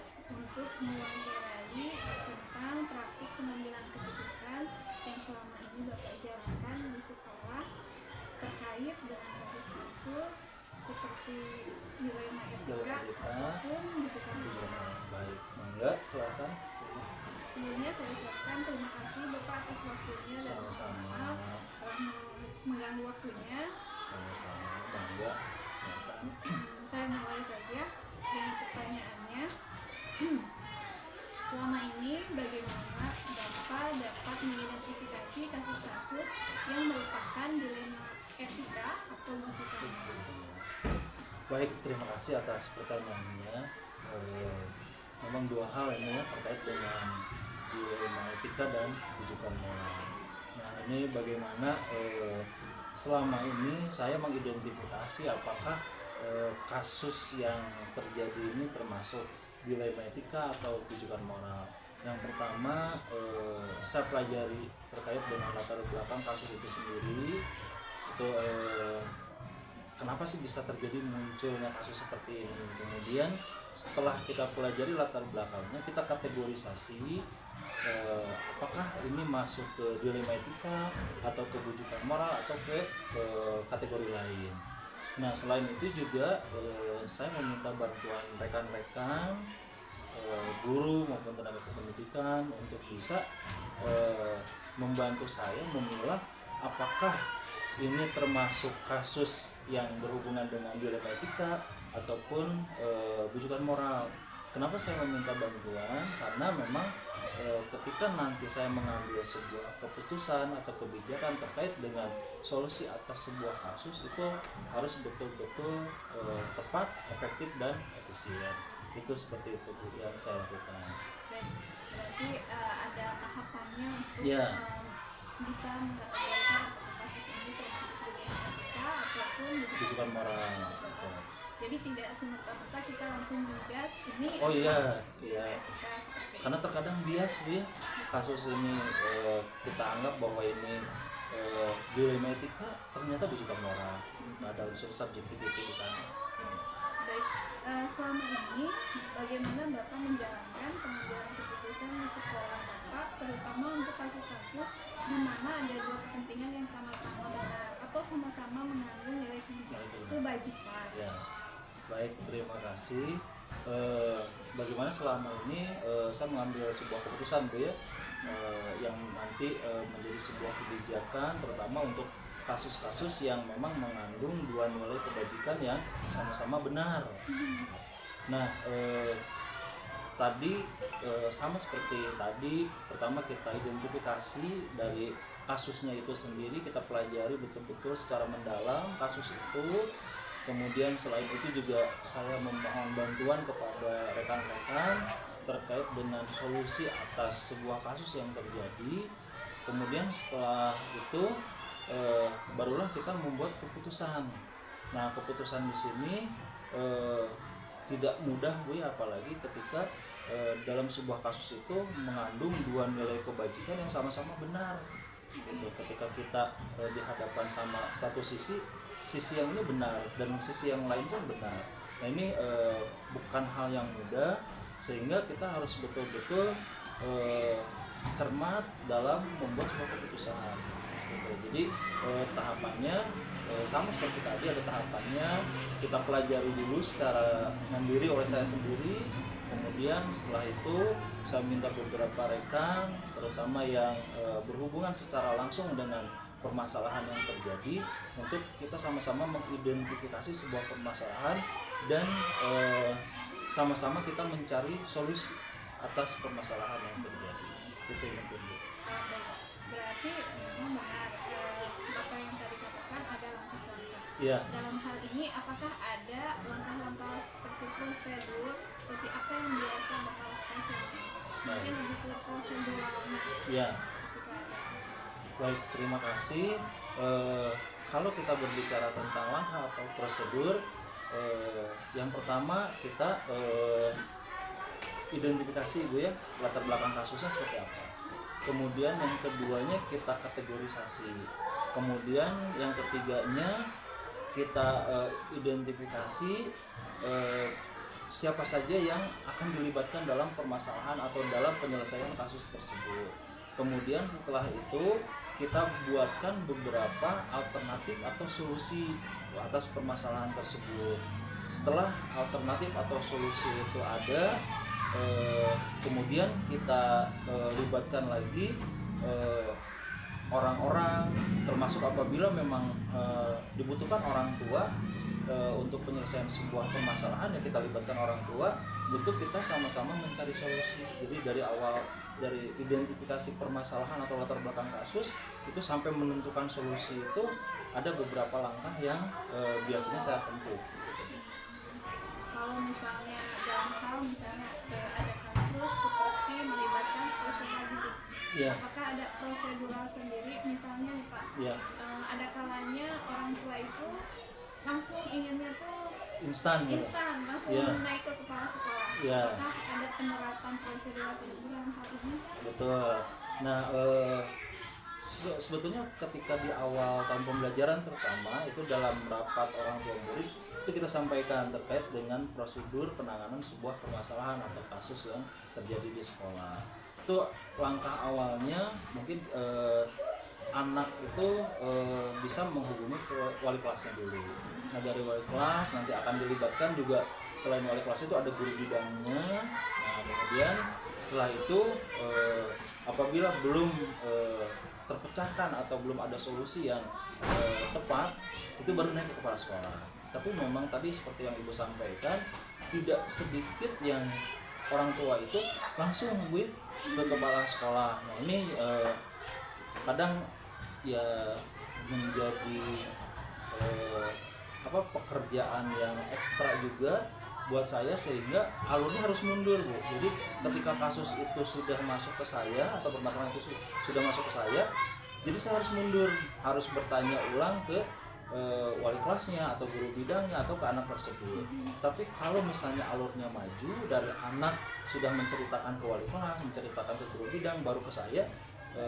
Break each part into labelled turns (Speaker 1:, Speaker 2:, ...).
Speaker 1: tugas untuk mewawancarai tentang praktik pengambilan keputusan yang selama ini Bapak jalankan di sekolah terkait dengan kasus-kasus seperti dilema etika ataupun rujukan moral.
Speaker 2: Baik, mangga silakan.
Speaker 1: Sebelumnya saya ucapkan terima kasih Bapak atas waktunya dan
Speaker 2: Sama-sama.
Speaker 1: telah mengganggu waktunya.
Speaker 2: Sama-sama, mangga silakan.
Speaker 1: Saya mulai saja dengan pertanyaannya. Selama ini bagaimana Bapak dapat mengidentifikasi kasus-kasus yang merupakan dilema etika atau rujukan moral?
Speaker 2: Baik, terima kasih atas pertanyaannya. Memang dua hal ini ya terkait dengan dilema etika dan rujukan moral. Nah, ini bagaimana selama ini saya mengidentifikasi apakah kasus yang terjadi ini termasuk dilema etika atau rujukan moral. Yang pertama, saya pelajari terkait dengan latar belakang kasus itu sendiri. Itu kenapa sih bisa terjadi munculnya kasus seperti ini. Kemudian setelah kita pelajari latar belakangnya, kita kategorisasi apakah ini masuk ke dilema etika atau ke rujukan moral atau ke kategori lain. Nah, selain itu juga saya meminta bantuan rekan-rekan guru maupun tenaga kependidikan untuk bisa membantu saya memilah apakah ini termasuk kasus yang berhubungan dengan dilema etika ataupun rujukan moral. Kenapa saya meminta bantuan? Karena memang ketika nanti saya mengambil sebuah keputusan atau kebijakan terkait dengan solusi atas sebuah kasus, itu harus betul-betul tepat, efektif, dan efisien. Itu seperti itu Bu, yang saya lakukan.
Speaker 1: Dan berarti ada tahapannya untuk
Speaker 2: Ya.
Speaker 1: bisa mengkategorikan kasus ini termasuk dilema etika ataupun
Speaker 2: Rujukan moral. Betul.
Speaker 1: Jadi tidak semerta-merta kita langsung menjudge ini
Speaker 2: Oh iya, iya.
Speaker 1: etika seperti
Speaker 2: Karena terkadang bias Bu ya, kasus ini kita anggap bahwa ini dilema etika, ternyata rujukan moral. Ada unsur subjektivity di sana.
Speaker 1: Baik, selama ini bagaimana Bapak menjalankan pengambilan keputusan di sekolah Bapak, terutama untuk kasus-kasus di mana ada dua kepentingan yang sama-sama benar atau sama-sama mengandung nilai kebajikan.
Speaker 2: Ya, baik, terima kasih. Bagaimana selama ini saya mengambil sebuah keputusan Bu ya, yang nanti menjadi sebuah kebijakan terutama untuk kasus-kasus yang memang mengandung dua nilai kebajikan yang sama-sama benar. Nah, tadi sama seperti tadi, pertama kita identifikasi dari kasusnya itu sendiri, kita pelajari betul-betul secara mendalam kasus itu. Kemudian selain itu juga saya memohon bantuan kepada rekan-rekan terkait dengan solusi atas sebuah kasus yang terjadi. Kemudian setelah itu barulah kita membuat keputusan. Nah, keputusan di sini tidak mudah Bu ya, apalagi ketika dalam sebuah kasus itu mengandung dua nilai kebajikan yang sama-sama benar. Gitu. Ketika kita dihadapkan sama satu sisi yang ini benar dan sisi yang lain pun benar. Nah, ini bukan hal yang mudah, sehingga kita harus betul-betul cermat dalam membuat sebuah keputusan. Jadi tahapannya sama seperti tadi, ada tahapannya. Kita pelajari dulu secara mandiri oleh saya sendiri. Kemudian setelah itu saya minta beberapa rekan, terutama yang berhubungan secara langsung dengan permasalahan yang terjadi, untuk kita sama-sama mengidentifikasi sebuah permasalahan dan sama-sama kita mencari solusi atas permasalahan yang terjadi. Itu mungkin Bu.
Speaker 1: Baik, berarti memang benar Bapak yang tadi katakan ada langkah-langkah.
Speaker 2: Iya.
Speaker 1: Dalam hal ini apakah ada langkah-langkah seperti prosedur, seperti apa yang biasa Bapak lakukan selama ini? Mungkin lebih ke proseduralnya.
Speaker 2: Iya.
Speaker 1: Ketika ada masalah.
Speaker 2: Baik, terima kasih. Kalau kita berbicara tentang langkah atau prosedur, yang pertama kita identifikasi Bu ya, latar belakang kasusnya seperti apa. Kemudian yang keduanya kita kategorisasi. Kemudian yang ketiganya kita identifikasi siapa saja yang akan dilibatkan dalam permasalahan atau dalam penyelesaian kasus tersebut. Kemudian setelah itu kita buatkan beberapa alternatif atau solusi atas permasalahan tersebut. Setelah alternatif atau solusi itu ada, kemudian kita libatkan lagi orang-orang, termasuk apabila memang dibutuhkan orang tua untuk penyelesaian sebuah permasalahan, ya kita libatkan orang tua untuk kita sama-sama mencari solusi. Jadi dari awal, dari identifikasi permasalahan atau latar belakang kasus itu sampai menentukan solusi itu ada beberapa langkah yang biasanya saya tempuh.
Speaker 1: Kalau misalnya dalam hal misalnya ada kasus seperti melibatkan peserta didik,
Speaker 2: Ya.
Speaker 1: apakah ada prosedural sendiri misalnya nih Pak?
Speaker 2: Ya.
Speaker 1: Ada kalanya orang tua itu langsung inginnya tuh
Speaker 2: Instan gitu.
Speaker 1: langsung
Speaker 2: Ya.
Speaker 1: naik ke kepala sekolah.
Speaker 2: Ya.
Speaker 1: Apakah ada penerapan prosedural tertentu dalam hal ini?
Speaker 2: Betul. Nah, sebetulnya ketika di awal tahun pembelajaran terutama itu dalam rapat orang tua murid itu kita sampaikan terkait dengan prosedur penanganan sebuah permasalahan atau kasus yang terjadi di sekolah. Itu langkah awalnya mungkin anak itu bisa menghubungi ke wali kelasnya dulu. Nah, dari wali kelas nanti akan dilibatkan juga, selain wali kelas itu ada guru bidangnya. Nah, kemudian setelah itu apabila belum terpecahkan atau belum ada solusi yang tepat, itu baru naik ke kepala sekolah. Tapi memang tadi seperti yang Ibu sampaikan, tidak sedikit yang orang tua itu langsung ke kepala sekolah. Nah, ini kadang ya menjadi pekerjaan yang ekstra juga buat saya, sehingga alurnya harus mundur, Bu. Jadi ketika kasus itu sudah masuk ke saya atau permasalahan itu sudah masuk ke saya, jadi saya harus mundur, harus bertanya ulang ke wali kelasnya atau guru bidangnya atau ke anak tersebut. Tapi kalau misalnya alurnya maju, dari anak sudah menceritakan ke wali kelas, menceritakan ke guru bidang, baru ke saya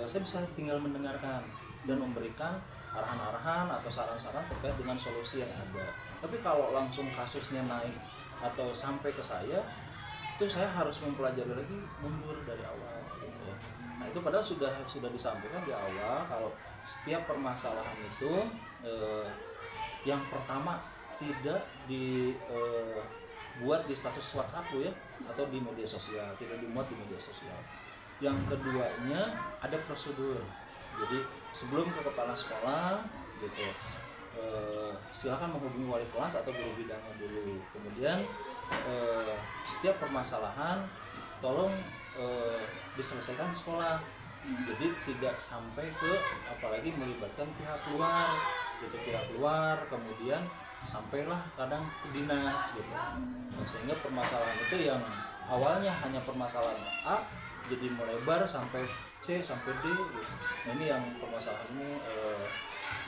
Speaker 2: bisa tinggal mendengarkan dan memberikan arahan-arahan atau saran-saran terkait dengan solusi yang ada. Tapi kalau langsung kasusnya naik atau sampai ke saya, itu saya harus mempelajari lagi, mundur dari awal gitu. Nah, itu padahal sudah disampaikan di awal kalau setiap permasalahan itu yang pertama tidak dibuat di status WhatsApp ya, atau di media sosial, tidak dimuat di media sosial. Yang keduanya ada prosedur. Jadi sebelum ke kepala sekolah gitu, silakan menghubungi wali kelas atau guru bidangnya dulu. Kemudian setiap permasalahan tolong diselesaikan di sekolah. Jadi tidak sampai ke apalagi melibatkan pihak luar gitu, kemudian sampailah kadang ke dinas gitu. Nah, sehingga permasalahan itu yang awalnya hanya permasalahan A jadi melebar sampai C sampai D gitu. Nah, ini yang permasalahan ini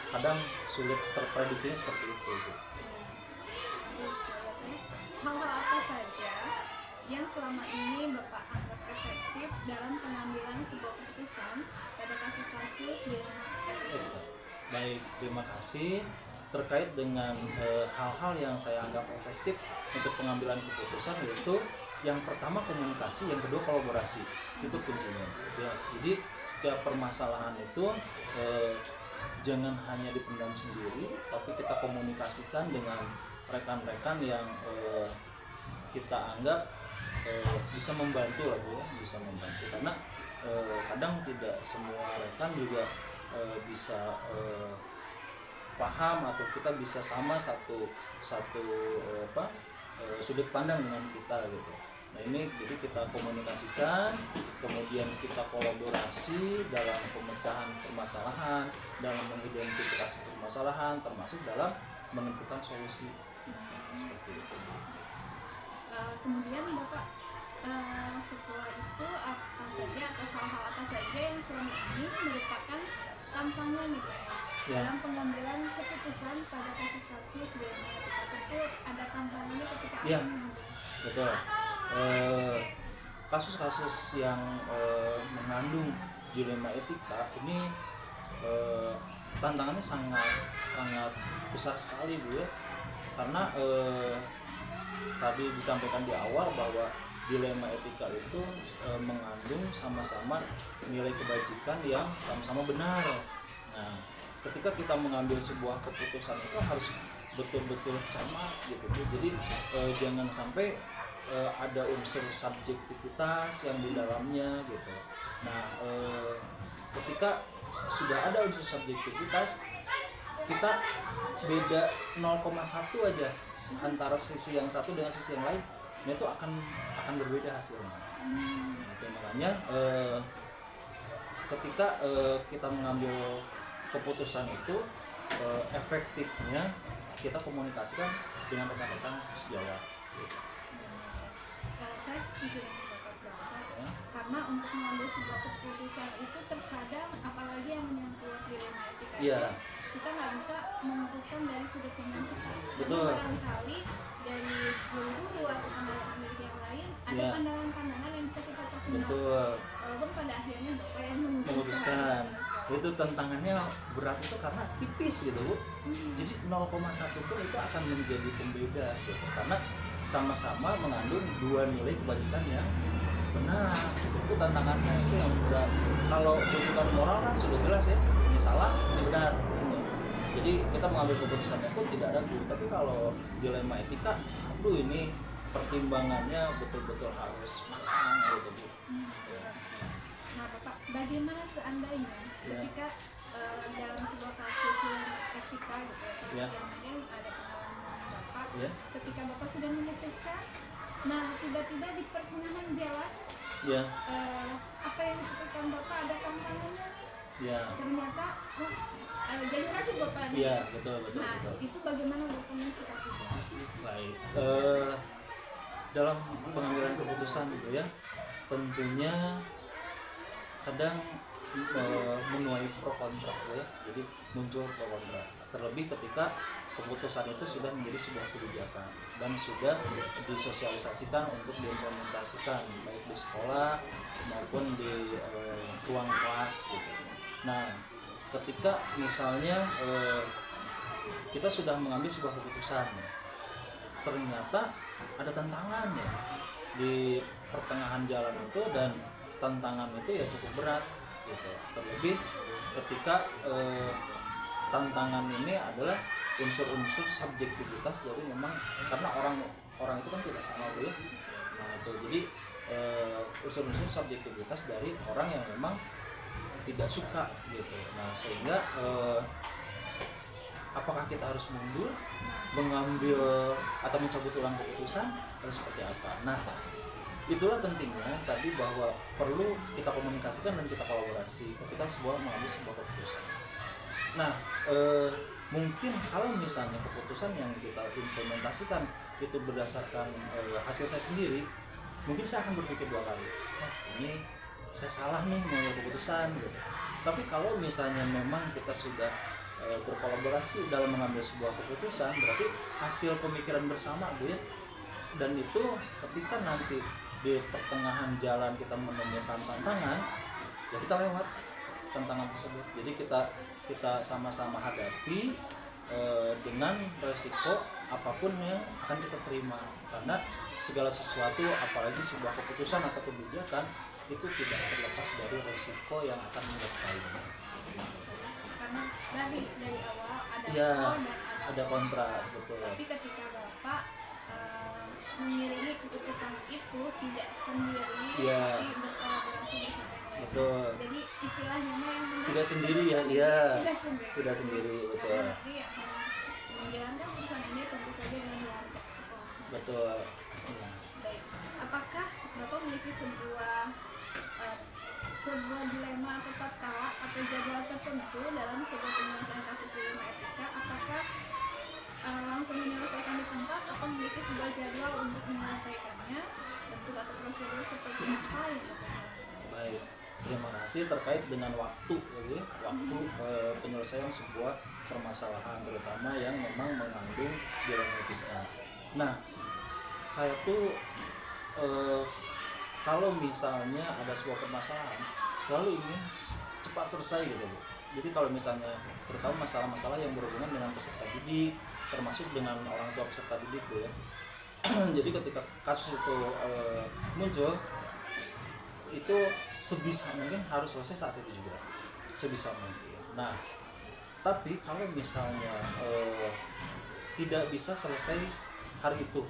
Speaker 2: kadang sulit terprediksinya seperti itu gitu.
Speaker 1: Hal-hal apa saja yang selama ini Bapak anggap efektif dalam pengambilan sebuah keputusan pada kasus-kasus di
Speaker 2: Baik, terima kasih. Terkait dengan hal-hal yang saya anggap efektif untuk pengambilan keputusan, yaitu yang pertama komunikasi, yang kedua kolaborasi. Itu kuncinya. Jadi setiap permasalahan itu jangan hanya dipendam sendiri, tapi kita komunikasikan dengan rekan-rekan yang kita anggap bisa membantu lah, Bu ya, bisa membantu. Karena kadang tidak semua rekan juga bisa paham atau kita bisa sama satu sudut pandang dengan kita gitu. Nah, ini jadi kita komunikasikan, kemudian kita kolaborasi dalam pemecahan permasalahan, dalam mengidentifikasi permasalahan, termasuk dalam menentukan solusi. Seperti itu.
Speaker 1: Kemudian Bapak setelah itu apa saja atau hal-hal apa saja yang selama ini merupakan tantangan nih Pak
Speaker 2: Ya.
Speaker 1: dalam pengambilan keputusan pada kasus-kasus di mana kita tentu ada tantangannya ketika
Speaker 2: Ya.
Speaker 1: akan mengambil.
Speaker 2: Betul. Kasus-kasus yang mengandung dilema etika ini tantangannya sangat besar sekali, Bu ya. Karena tadi disampaikan di awal bahwa dilema etika itu mengandung sama-sama nilai kebajikan yang sama-sama benar. Nah, ketika kita mengambil sebuah keputusan itu harus betul-betul cermat gitu. Jadi jangan sampai ada unsur subjektivitas yang di dalamnya gitu. Nah, ketika sudah ada unsur subjektivitas, kita beda 0,1 aja antara sisi yang satu dengan sisi yang lain, nah itu akan berbeda hasilnya. Nah, itu makanya ketika kita mengambil keputusan itu efektifnya kita komunikasikan dengan rekan-rekan sejawat.
Speaker 1: Saya setuju dengan Bapak ya. Karena untuk mengambil sebuah keputusan itu terkadang apalagi yang menyangkut dilema etika, kita nggak bisa memutuskan dari sudut pandang kita.
Speaker 2: Betul.
Speaker 1: Barangkali dari guru atau pandangan yang lain ada pandangan-pandangan yang bisa kita pertimbangkan.
Speaker 2: Betul.
Speaker 1: Walaupun pada akhirnya Bapak yang
Speaker 2: memutuskan. Itu tantangannya berat itu karena tipis gitu Bu. Jadi 0,1 pun itu akan menjadi pembeda gitu, karena sama-sama mengandung dua nilai kebajikan yang benar. Itu tantangannya, itu yang berat. Kalau rujukan moral kan sudah jelas ya, ini salah, ini benar gitu. Jadi kita mengambil keputusannya pun tidak ragu. Tapi kalau dilema etika, aduh ini pertimbangannya betul-betul harus matang gitu Bu.
Speaker 1: Nah Bapak, bagaimana seandainya ketika dalam sebuah kasus yang etika gitu ya, mungkin ada pengalaman Bapak, ketika Bapak sudah memutuskan, nah tiba-tiba di pertengahan jalan, apa yang diputuskan Bapak ada tantangannya nih, ternyata jadi ragu Bapak nih.
Speaker 2: Betul.
Speaker 1: Nah itu bagaimana Bapak mensikapinya?
Speaker 2: Baik, dalam pengambilan keputusan gitu ya, tentunya kadang menuai pro kontra ya, jadi muncul pro kontra, terlebih ketika keputusan itu sudah menjadi sebuah kebijakan dan sudah disosialisasikan untuk diimplementasikan baik di sekolah maupun di ruang kelas gitu. Nah, ketika misalnya kita sudah mengambil sebuah keputusan, ternyata ada tantangannya di pertengahan jalan itu, dan tantangan itu ya cukup berat gitu. Terlebih ketika tantangan ini adalah unsur-unsur subjektivitas dari memang, karena orang itu kan tidak sama ya. Nah itu jadi unsur-unsur subjektivitas dari orang yang memang tidak suka gitu. Nah sehingga apakah kita harus mundur, mengambil atau mencabut ulang keputusan atau seperti apa. Nah itulah pentingnya tadi bahwa perlu kita komunikasikan dan kita kolaborasi ketika mengambil sebuah keputusan. Nah mungkin kalau misalnya keputusan yang kita implementasikan itu berdasarkan hasil saya sendiri, mungkin saya akan berpikir dua kali, ini saya salah nih mengambil keputusan gitu. Tapi kalau misalnya memang kita sudah berkolaborasi dalam mengambil sebuah keputusan, berarti hasil pemikiran bersama ya. Dan itu ketika nanti di pertengahan jalan kita menemukan tantangan, ya kita lewat tantangan tersebut. Jadi kita sama-sama hadapi dengan resiko apapun yang akan kita terima, karena segala sesuatu apalagi sebuah keputusan atau kebijakan itu tidak terlepas dari resiko yang akan menyertainya.
Speaker 1: Karena dari awal ada
Speaker 2: ya,
Speaker 1: pro dan
Speaker 2: ada kontra, betul.
Speaker 1: Tapi ketika Bapak mengiringi keputusan itu tidak sendiri, tapi berkolaborasi bersama yang lain.
Speaker 2: Betul.
Speaker 1: Jadi istilahnya yang
Speaker 2: tidak sendiri ya, tidak sendiri, betul.
Speaker 1: Jadi menjalankan keputusan ini tentu saja dengan warga sekolah.
Speaker 2: Betul.
Speaker 1: Baik. Apakah Bapak memiliki sebuah dilema atau tatkala atau jadwal tertentu dalam sebuah penyelesaian kasus dilema etika? Apakah langsung menyelesaikan di tempat atau memiliki sebuah jadwal untuk menyelesaikannya, bentuk atau prosedur seperti apa yang Bapak?
Speaker 2: Baik, terima kasih. Terkait dengan waktu penyelesaian sebuah permasalahan, terutama yang memang mengandung dilema etika. Nah, saya tuh kalau misalnya ada sebuah permasalahan selalu ingin cepat selesai gitu Bu. Jadi kalau misalnya terutama masalah-masalah yang berhubungan dengan peserta didik, termasuk dengan orang tua peserta didik Bu ya, Jadi ketika kasus itu muncul, itu sebisa mungkin harus selesai saat itu juga, sebisa mungkin. Nah, tapi kalau misalnya tidak bisa selesai hari itu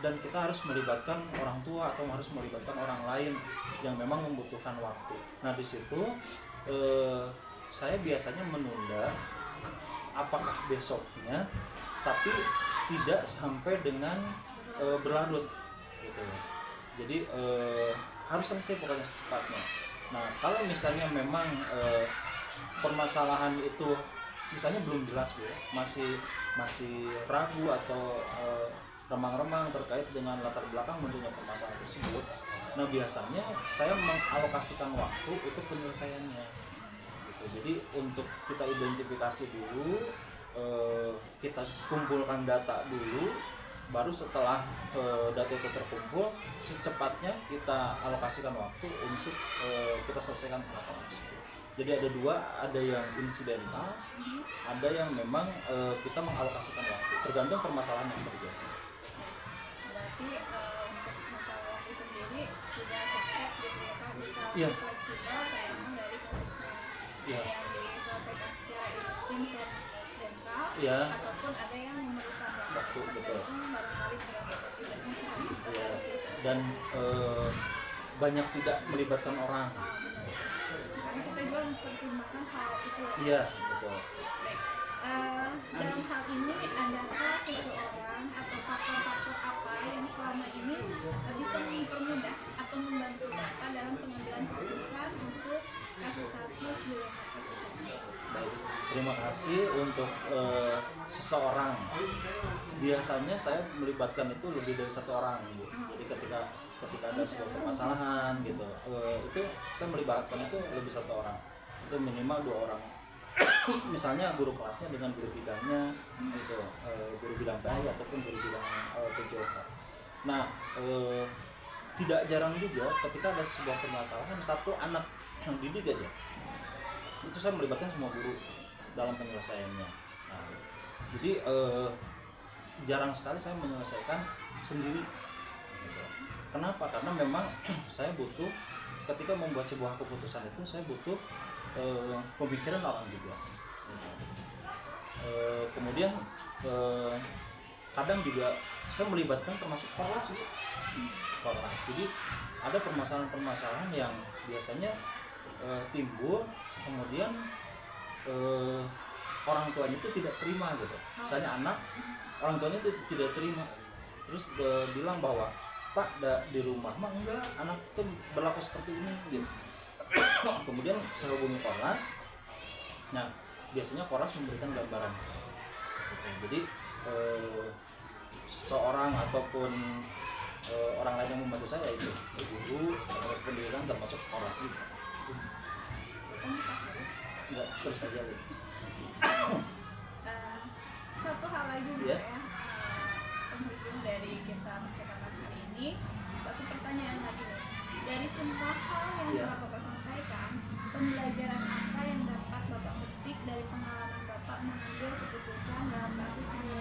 Speaker 2: dan kita harus melibatkan orang tua atau harus melibatkan orang lain yang memang membutuhkan waktu. Nah, di situ saya biasanya menunda apakah besoknya, tapi tidak sampai dengan berlarut gitu. Jadi harus selesai pokoknya secepatnya. Nah, kalau misalnya memang permasalahan itu misalnya belum jelas Bu, masih ragu atau remang-remang terkait dengan latar belakang munculnya permasalahan tersebut. Nah, biasanya saya mengalokasikan waktu untuk penyelesaiannya. Gitu. Jadi untuk kita identifikasi dulu, kita kumpulkan data dulu, baru setelah data itu terkumpul, secepatnya kita alokasikan waktu untuk kita selesaikan permasalahan tersebut. Jadi ada dua, ada yang insidental, ada yang memang kita mengalokasikan waktu, tergantung permasalahan yang terjadi.
Speaker 1: Berarti untuk masalah waktu sendiri tidak sekat gitu ya Pak, bisa
Speaker 2: Iya.
Speaker 1: fleksibel tergantung dari kasusnya.
Speaker 2: Iya.
Speaker 1: Yang diselesaikan secara insidental
Speaker 2: Iya.
Speaker 1: ataupun ada yang memerlukan
Speaker 2: Waktu, betul.
Speaker 1: tergantung barangkali berapa tidaknya sih kasus
Speaker 2: Ya,
Speaker 1: tersebut.
Speaker 2: dan banyak tidak melibatkan orang.
Speaker 1: Karena kita juga mempertimbangkan hal itu.
Speaker 2: Iya, betul.
Speaker 1: Baik. Dalam hal ini adakah seseorang atau faktor-faktor apa yang selama ini bisa mempermudah atau membantu Bapak dalam pengambilan keputusan untuk kasus-kasus dilema itu?
Speaker 2: Baik, terima kasih untuk seseorang. Biasanya saya melibatkan itu lebih dari satu orang, Bu. Jadi ketika ada sebuah permasalahan gitu, itu saya melibatkan itu lebih satu orang. Itu minimal 2 orang. Misalnya guru kelasnya dengan guru bidangnya, gitu, guru bidang PAI ataupun guru bidang PJOK. Nah, tidak jarang juga ketika ada sebuah permasalahan satu anak yang didik aja, itu saya melibatkan semua guru dalam penyelesaiannya. Nah, jadi jarang sekali saya menyelesaikan sendiri. Gitu. Kenapa? Karena memang saya butuh ketika membuat sebuah keputusan itu saya butuh pemikiran orang juga. Gitu. Kemudian kadang juga saya melibatkan termasuk korlas. Jadi ada permasalahan-permasalahan yang biasanya timbul, kemudian orang tuanya itu tidak terima gitu. Misalnya anak, orang tuanya itu tidak terima, terus bilang bahwa Pak di rumah mah enggak, anak itu berlaku seperti ini gitu. Kemudian saya hubungi Korlas. Nah, biasanya Korlas memberikan gambaran gitu. Jadi seseorang ataupun orang lain yang membantu saya itu guru atau pendidikan termasuk Korlas juga. Enggak, terus saja gitu.
Speaker 1: Satu hal lagi
Speaker 2: Ya.
Speaker 1: penghujung dari kita percakapan hari ini, satu pertanyaan lagi nih. Dari semua hal yang
Speaker 2: Ya.
Speaker 1: telah Bapak sampaikan, pembelajaran apa yang dapat Bapak petik dari pengalaman Bapak mengambil keputusan dalam kasus ini?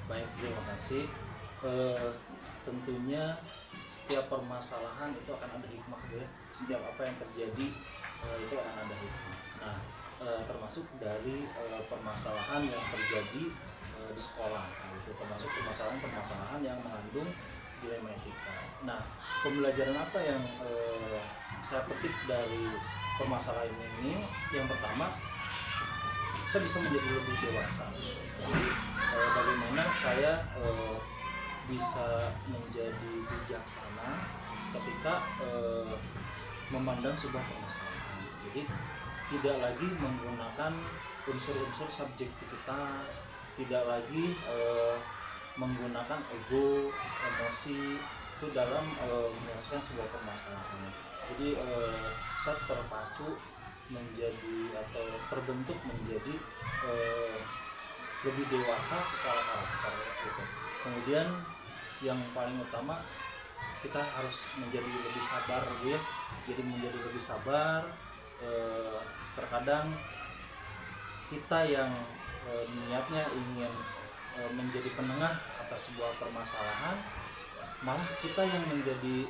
Speaker 2: Baik, terima kasih. Tentunya setiap permasalahan itu akan ada hikmah ya. Setiap apa yang terjadi itu akan ada hikmah. Nah, termasuk dari permasalahan yang terjadi di sekolah, gitu. Termasuk permasalahan yang mengandung dilema etika. Nah, pembelajaran apa yang saya petik dari permasalahan ini? Yang pertama, saya bisa menjadi lebih dewasa. Jadi bagaimana saya bisa menjadi bijaksana ketika memandang sebuah permasalahan. Jadi tidak lagi menggunakan unsur-unsur subjektivitas, tidak lagi menggunakan ego, emosi itu dalam menyelesaikan sebuah permasalahan. Jadi saya terpacu menjadi atau terbentuk menjadi lebih dewasa secara karakter gitu. Kemudian yang paling utama kita harus menjadi lebih sabar gitu ya. Jadi menjadi lebih sabar. Terkadang kita yang niatnya ingin menjadi penengah atas sebuah permasalahan, malah kita yang menjadi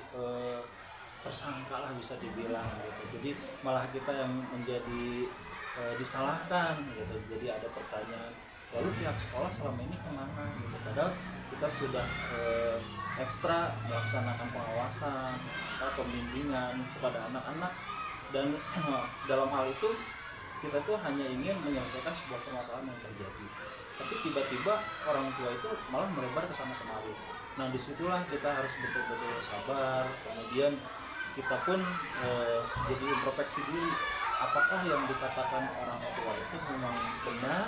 Speaker 2: tersangka lah bisa dibilang gitu. Jadi malah kita yang menjadi disalahkan gitu. Jadi ada pertanyaan, lalu pihak sekolah selama ini kemana gitu, padahal kita sudah ekstra melaksanakan pengawasan, pembimbingan kepada anak-anak, dan dalam hal itu kita tuh hanya ingin menyelesaikan sebuah permasalahan yang terjadi, tapi tiba-tiba orang tua itu malah melebar ke sana kemari. Nah disitulah kita harus betul-betul sabar, kemudian kita pun jadi introspeksi diri, apakah yang dikatakan orang tua itu memang benar.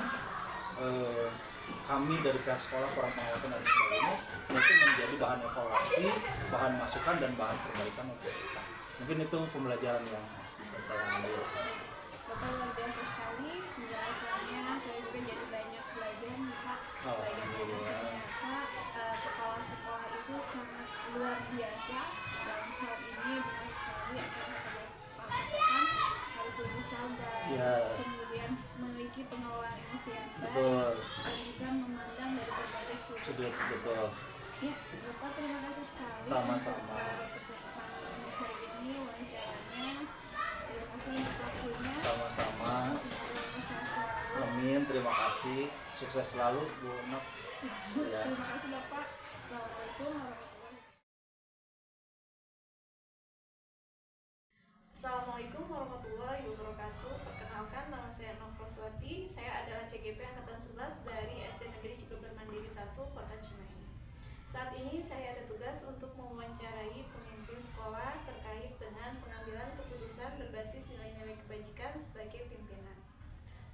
Speaker 2: Kami dari pihak sekolah, kurang pengawasan dan sebagainya, mungkin menjadi bahan evaluasi, bahan masukan dan bahan perbaikan untuk kita. Mungkin itu pembelajaran yang bisa saya ambil.
Speaker 1: Bapak luar biasa sekali penjelasannya, saya juga jadi banyak belajar nih Pak.
Speaker 2: Alhamdulillah.
Speaker 1: Ternyata kepala sekolah itu sangat luar biasa dalam hal ini, benar sekali apa yang Pak katakan, harus lebih sabar,
Speaker 2: Ya.
Speaker 1: kemudian memiliki pengelolaan emosi yang baik,
Speaker 2: Betul.
Speaker 1: dan bisa memandang dari berbagai sudut.
Speaker 2: Sudut, betul.
Speaker 1: Ya, Bapak terima kasih sekali
Speaker 2: Sama-sama.
Speaker 1: untuk percakapan hari ini, wawancaranya. Terima kasih untuk waktunya.
Speaker 2: Sama-sama.
Speaker 1: Semoga sehat selalu.
Speaker 2: Amin, terima kasih. Sukses selalu Bu Nok. Ya.
Speaker 1: Terima kasih Bapak. Assalamualaikum warahmatullahi wabarakatuh. Assalamualaikum warahmatullahi wabarakatuh. Perkenalkan, nama saya Nok Roswati. Saya adalah CGP Angkatan 11 dari SD Negeri Cikuber Mandiri 1, Kota Cimahi. Saat ini saya ada tugas untuk mewawancarai pemimpin sekolah terkait dengan pengambilan keputusan berbasis nilai-nilai kebajikan sebagai pimpinan.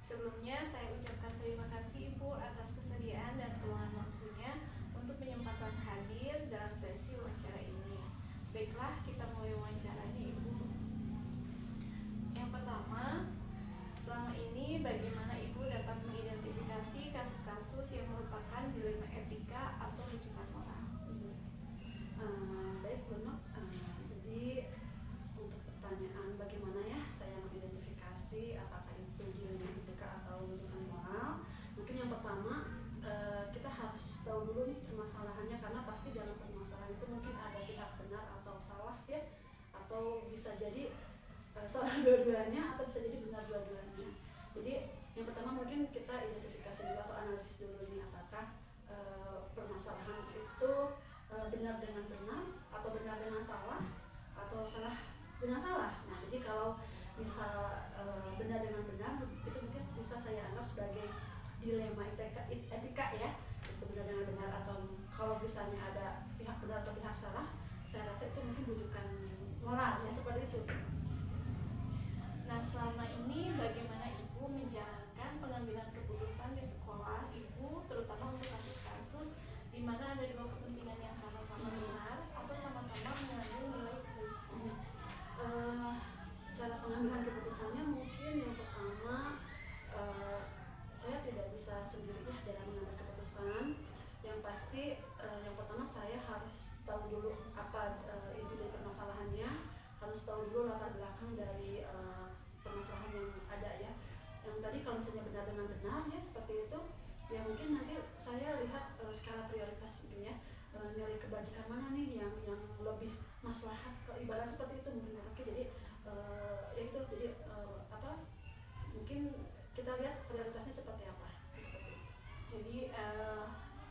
Speaker 1: Sebelumnya saya ucapkan terima kasih Ibu atas kesediaan dan peluang waktunya untuk penyempatan hadir dalam sesi wawancara ini. Baiklah, kita mulai wawancaranya Ibu. Yang pertama, selama ini bagaimana Ibu dapat mengidentifikasi kasus-kasus yang merupakan dilema etika atau rujukan moral?
Speaker 3: Baik Bu Nok, jadi untuk pertanyaan bagaimana ya saya mengidentifikasi apakah itu dilema etika atau rujukan moral, mungkin yang pertama kita harus tahu dulu nih permasalahannya, karena pasti dalam permasalahan itu mungkin ada pihak benar atau salah ya, atau bisa jadi salah dua-duanya atau bisa jadi benar dua-duanya. Jadi yang pertama mungkin kita identifikasi dulu atau analisis dulu nih, apakah permasalahan itu benar dengan benar atau benar dengan salah atau salah dengan salah. Nah jadi kalau misal benar dengan benar, itu mungkin bisa saya anggap sebagai dilema etika ya, itu benar dengan benar, atau kalau misalnya ada pihak benar atau pihak salah, saya rasa itu mungkin rujukan moral ya, seperti itu.
Speaker 1: Nah, selama ini bagaimana Ibu menjalankan pengambilan keputusan di sekolah Ibu, terutama untuk kasus-kasus di mana ada dua kepentingan yang sama-sama benar atau sama-sama mengandung nilai kebajikan?
Speaker 3: Cara pengambilan keputusannya mungkin yang pertama, saya tidak bisa sendiri ya dalam mengambil keputusan. Yang pasti yang pertama saya harus tahu dulu apa inti dari permasalahannya, harus tahu dulu latar belakang dari permasalahan yang ada ya. Yang tadi kalau misalnya benar dengan benar ya seperti itu, ya mungkin nanti saya lihat skala prioritas mungkin ya, nilai kebajikan mana nih yang lebih maslahat, ibarat seperti itu mungkin. Oke, jadi ya itu, jadi mungkin kita lihat prioritasnya seperti apa, seperti itu.
Speaker 1: Jadi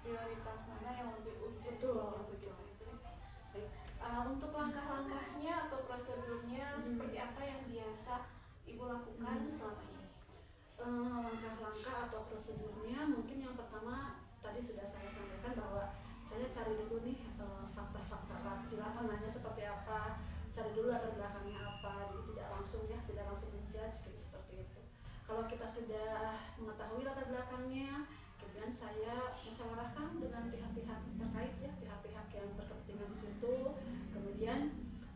Speaker 1: prioritas mana yang lebih urgent begitu. Baik. Untuk langkah-langkahnya atau prosedurnya seperti apa yang biasa Ibu lakukan selama ini?
Speaker 3: Langkah-langkah atau prosedurnya mungkin yang pertama tadi sudah saya sampaikan bahwa saya cari dulu nih fakta-fakta di lapangannya seperti apa, cari dulu latar belakangnya apa, jadi tidak langsung menjudge gitu, seperti itu. Kalau kita sudah mengetahui latar belakangnya, kemudian saya musyawarahkan dengan pihak-pihak terkait ya, pihak-pihak yang berkepentingan di situ. Kemudian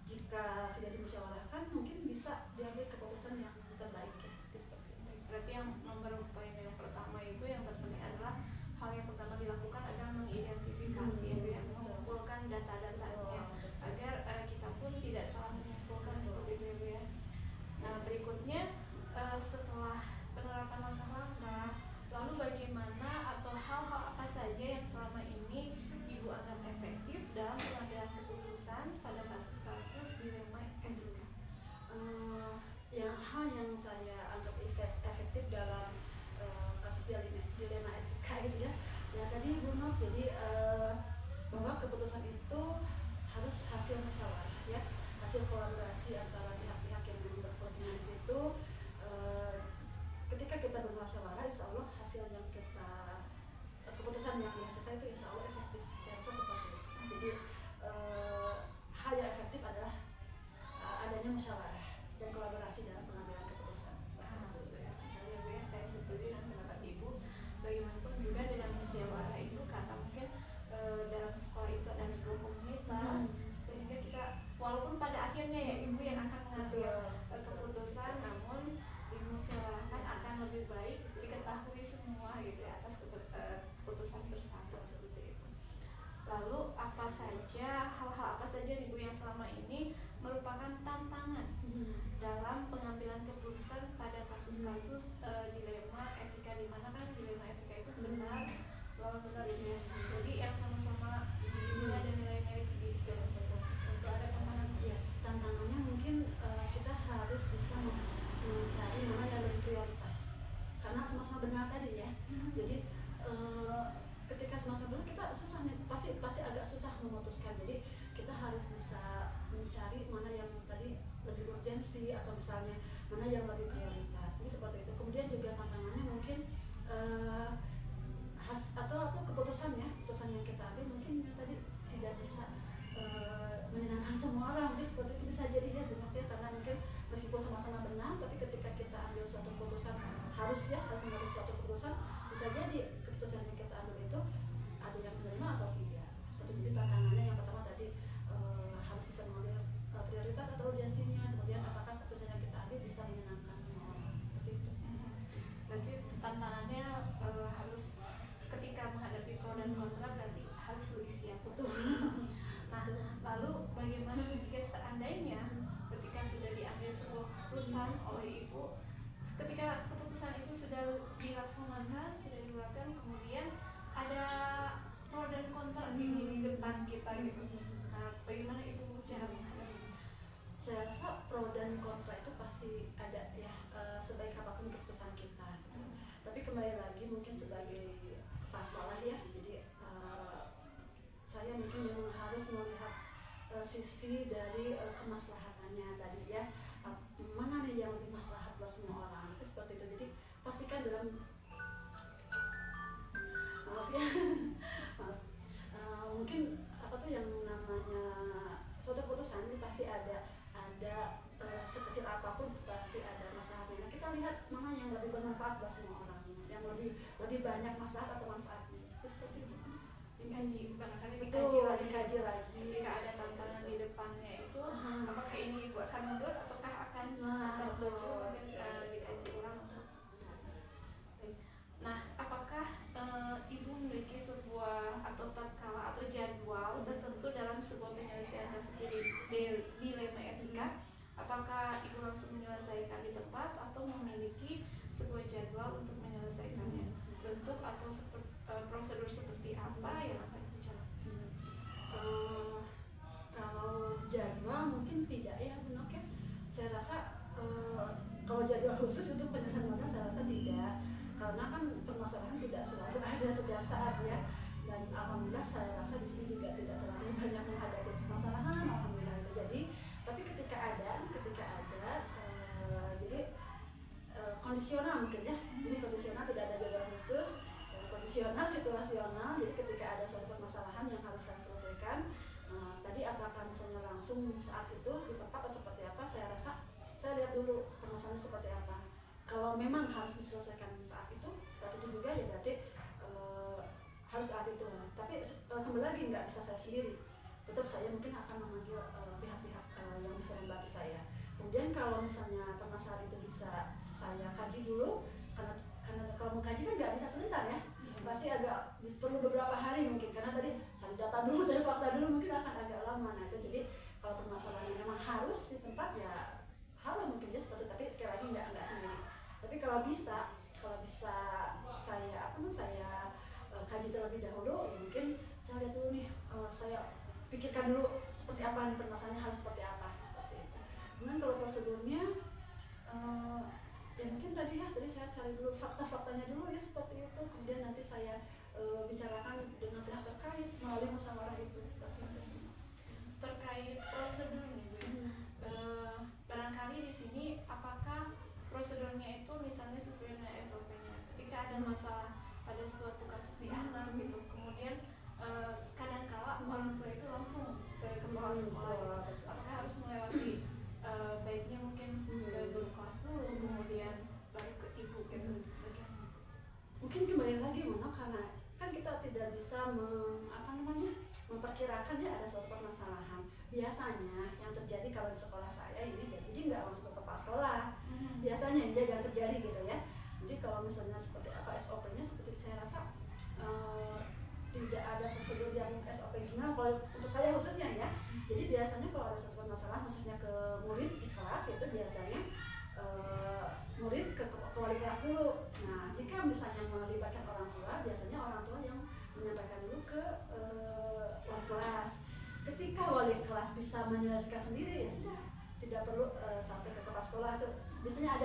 Speaker 3: jika sudah dimusyawarahkan, mungkin bisa diambil keputusan yang terbaik ya, seperti itu.
Speaker 1: Berarti yang nomor poin yang pertama itu yang terpenting adalah hal yang pertama dilakukan adalah mengidentifikasi ya, mengumpulkan data-datanya agar kita pun tidak salah menyimpulkan seperti itu ya. Nah berikutnya setelah penerapan langkah-langkah, lalu bagaimana atau hal-hal apa saja
Speaker 3: dilema etika itu ya. Ya tadi Bu Nok, jadi bahwa keputusan itu harus hasil musyawarah ya, hasil kolaborasi antara pihak-pihak yang memang berkepentingan di situ. Ketika kita bermusyawarah, insya Allah hasil yang kita keputusan yang dihasilkan itu insya Allah efektif. Saya rasa seperti itu. Jadi hal yang efektif adalah adanya musyawarah dan kolaborasi dalam pengambilan keputusan.
Speaker 4: Benar sekali ya Bu ya, saya setuju dengan pendapat Ibu. Bagaimanapun juga dengan musyawarah itu karena mungkin dalam sekolah itu ada sebuah komunitas, sehingga kita walaupun pada akhirnya ya Ibu yang akan mengambil keputusan, namun dimusyawarahkan akan lebih baik diketahui semua gitu ya atas keputusan bersama seperti itu. Lalu hal-hal apa saja Ibu yang selama ini merupakan tantangan dalam pengambilan keputusan pada kasus-kasus dilema etika, di mana kan dilema etika itu benar lawan benar ini. Jadi yang sama-sama di sini ada nilai-nilai gitu. Tentu ada tantangan
Speaker 3: Ya, tantangannya mungkin kita harus bisa mencari mana yang lebih prioritas karena sama-sama benar tadi ya. Jadi ketika sama-sama benar kita susah nih, pasti agak susah memutuskan. Jadi kita harus bisa mencari mana yang tadi lebih urgensi atau misalnya mana yang lebih prioritas. Jadi seperti itu. Kemudian juga tantangannya mungkin keputusan yang kita ambil mungkin yang tadi tidak bisa menyenangkan semua orang. Jadi seperti itu bisa jadinya benar ya, karena mungkin meskipun sama-sama benar, tapi ketika kita ambil suatu keputusan harus mengambil suatu keputusan, bisa jadi keputusan yang kita ambil itu ada yang menerima atau tidak. Seperti itu. Tantangannya yang pertama tadi harus bisa mengambil prioritas atau urgensinya, kemudian apakah keputusan yang kita ambil bisa menyenangkan semua orang. Seperti itu.
Speaker 4: Berarti tantangannya harus ketika menghadapi pro dan kontra berarti harus lebih siap.
Speaker 3: Betul.
Speaker 4: Nah, lalu bagaimana jika seandainya ketika sudah diambil sebuah keputusan oleh Ibu, ketika keputusan itu sudah dilaksanakan, sudah dikeluarkan, kemudian ada pro dan kontra di depan kita gitu. Nah, bagaimana Ibu cara menghadapi?
Speaker 3: Saya rasa pro dan kontra itu pasti ada ya, sebaik apapun keputusan kita gitu. Tapi kembali lagi mungkin sebagai kepala sekolah ya, jadi saya mungkin memang harus melihat sisi dari kemaslahatannya tadi ya, mana nih yang lebih maslahat buat semua orang itu seperti itu. Jadi pastikan dalam maaf ya maaf. Mungkin apa tuh yang namanya suatu keputusan itu pasti ada sekecil apapun itu pasti ada masalahnya. Nah, kita lihat mana yang lebih bermanfaat buat semua orang, yang lebih banyak masalah atau manfaatnya. Itu seperti itu.
Speaker 4: Dikaji, bukan akan
Speaker 3: Dikaji lagi.
Speaker 4: Ketika ada tantangan di depannya itu, apakah ini Ibu akan mundur ataukah akan
Speaker 3: betul.
Speaker 4: dikaji ulang. Nah, apakah Ibu memiliki sebuah atau tatkala atau jadwal tertentu dalam sebuah penyelesaian kasus dilema etika? Apakah Ibu langsung menyelesaikan di tempat atau memiliki sebuah jadwal untuk menyelesaikannya? Bentuk atau prosedur seperti apa yang akan Ibu jalankan?
Speaker 3: Kalau jadwal mungkin tidak ya, benar ya. Saya rasa kalau jadwal khusus untuk penyelesaian masalah saya rasa tidak, karena kan permasalahan tidak selalu ada setiap saat ya. Dan alhamdulillah saya rasa di sini juga tidak terlalu banyak menghadapi permasalahan, alhamdulillah itu. Jadi tapi ketika ada jadi kondisional mungkin ya. Ini kondisional, tidak ada jadwal khusus, dan kondisional situasional. Jadi ketika ada suatu permasalahan yang harus saya selesaikan, tadi apakah misalnya langsung saat itu di tempat atau seperti apa, saya rasa saya lihat dulu permasalahannya seperti apa. Kalau memang harus diselesaikan saat itu juga ya berarti harus saat itu. Tapi kembali lagi nggak bisa saya sendiri, tetap saya mungkin akan memanggil pihak-pihak yang bisa membantu saya. Kemudian kalau misalnya permasalahan itu bisa saya kaji dulu, karena kalau mau kaji kan nggak bisa sebentar ya, pasti agak perlu beberapa hari mungkin, karena tadi cari data dulu, cari fakta dulu, mungkin akan agak lama. Nah itu jadi kalau permasalahannya memang harus di tempat ya harus mungkin ya seperti, tapi sekali lagi nggak sendiri. Tapi kalau bisa saya kaji terlebih dahulu, ya mungkin saya lihat dulu nih, saya pikirkan dulu seperti apa nih permasalahannya, harus seperti apa, seperti itu. Kemudian kalau prosedurnya ya mungkin tadi saya cari dulu fakta-faktanya dulu ya seperti itu, kemudian nanti saya bicarakan dengan pihak terkait melalui musyawarah itu seperti itu.
Speaker 4: Terkait prosedur nih Bu, barangkali di sini apakah prosedurnya itu misalnya sesuai dengan SOP-nya ketika ada masalah pada suatu kasus di anak gitu, kemudian kadangkala orang tua itu langsung ke kepala sekolah gitu. Apakah harus melewati baiknya mungkin ke guru kelas dulu kemudian baru ke ibu gitu, bagaimana?
Speaker 3: Mungkin kembali lagi mana karena kan kita tidak bisa memperkirakan ya ada suatu permasalahan. Biasanya yang terjadi kalau di sekolah saya ini jadi nggak langsung ke kepala sekolah. Biasanya ini yang terjadi gitu ya. Jadi kalau misalnya seperti apa SOP-nya, seperti saya rasa tidak ada prosedur yang SOP gimana kalau untuk saya khususnya ya. Jadi biasanya kalau ada suatu permasalahan khususnya ke murid di kelas itu biasanya murid ke wali kelas dulu. Nah, jika misalnya melibatkan orang tua, biasanya orang tua yang menyampaikan dulu ke wali kelas. Ketika wali kelas bisa menyelesaikan sendiri ya sudah, tidak perlu sampai ke kepala sekolah. Itu biasanya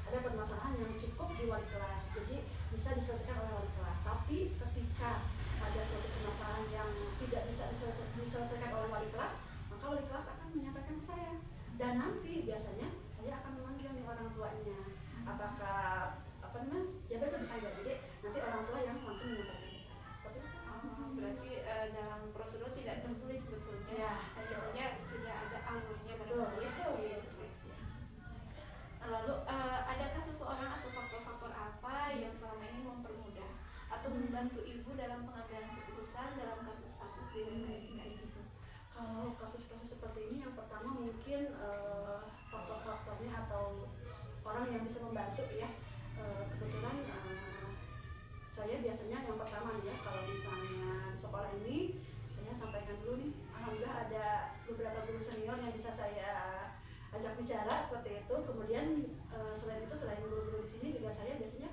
Speaker 3: ada permasalahan yang cukup di wali kelas, jadi bisa diselesaikan oleh wali kelas. Tapi ketika ada suatu permasalahan yang tidak bisa diselesaikan oleh wali kelas, maka wali kelas akan menyampaikan ke saya, dan nanti biasanya saya akan memanggil nih orang tuanya. Apakah ya betul dipanggil, jadi nanti orang tua yang langsung menyampaikan ke saya seperti itu.
Speaker 4: Berarti dalam prosedur tidak tertulis sebetulnya,
Speaker 3: Ya,
Speaker 4: hanya saja sudah ada alurnya
Speaker 3: betul.
Speaker 4: Lalu adakah seseorang atau faktor-faktor apa yang selama ini mempermudah atau membantu ibu dalam pengambilan keputusan dalam kasus-kasus di etika ini?
Speaker 3: Kalau kasus-kasus seperti ini, yang pertama mungkin faktor-faktornya atau orang yang bisa membantu ya. Kebetulan saya biasanya yang pertama nih ya, kalau misalnya di sekolah ini saya sampaikan dulu nih, alhamdulillah ada beberapa guru senior yang bisa saya ajak bicara seperti itu. Kemudian selain guru-guru di sini juga saya biasanya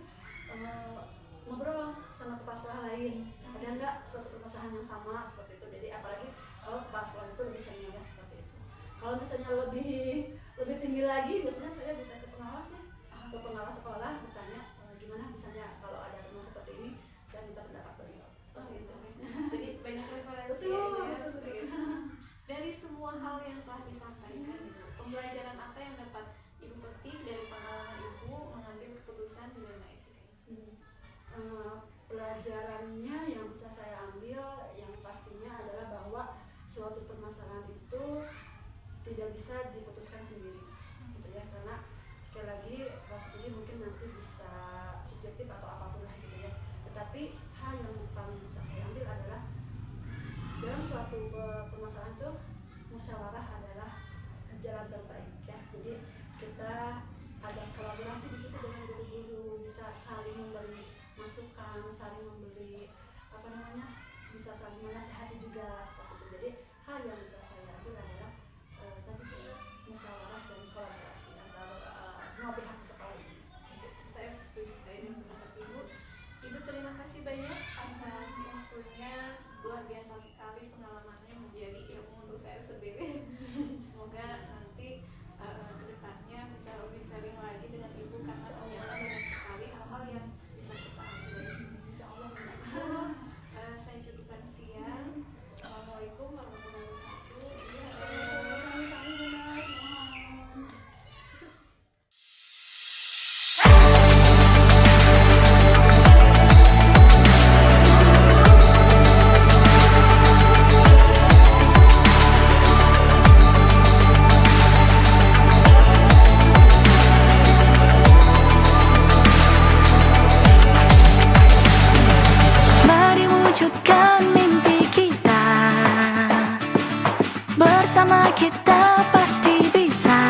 Speaker 3: ngobrol sama kepala sekolah lain, ada nggak suatu permasalahan yang sama seperti itu. Jadi apalagi kalau kepala sekolah itu lebih senior seperti itu. Kalau misalnya lebih tinggi lagi, biasanya saya bisa ke pengawas ya, ke pengawas sekolah bertanya gimana misalnya kalau ada permasalahan seperti ini, saya minta pendapat beliau seperti itu.
Speaker 4: Jadi banyak referensi dari semua hal yang telah disampaikan. Pembelajaran apa yang dapat ibu petik dari pengalaman ibu mengambil keputusan di dalam etika ini?
Speaker 3: Pelajarannya yang bisa saya ambil yang pastinya adalah bahwa suatu permasalahan itu tidak bisa diputuskan sendiri gitu ya, karena sekali lagi kalau studi mungkin nanti bisa subjektif atau apapun lah gitu ya, tetapi hal yang paling bisa saya ambil adalah dalam suatu permasalahan itu musyawarah adalah jalan terbaik ya. Jadi kita ada kolaborasi di situ dengan guru-guru, bisa saling memberi masukan, saling memberi bisa saling menasihati juga seperti itu. Jadi hal yang bisa saya ambil adalah tadi musyawarah dan kolaborasi antara semua pihak di sekolah ini.
Speaker 4: Saya setuju dengan pendapat ibu. Ibu terima kasih banyak atas waktunya, luar biasa sekali pengalamannya, menjadi ilmu untuk saya sendiri. Semoga nanti kedepannya bisa lebih sering lagi dengan ibu, karena ternyata banyak sekali hal-hal yang bisa kita ambil dari sini. Insya Allah. Saya cukupkan sekian. Assalamualaikum warahmatullahi wabarakatuh.
Speaker 5: Mari wujudkan mimpi kita, bersama kita pasti bisa.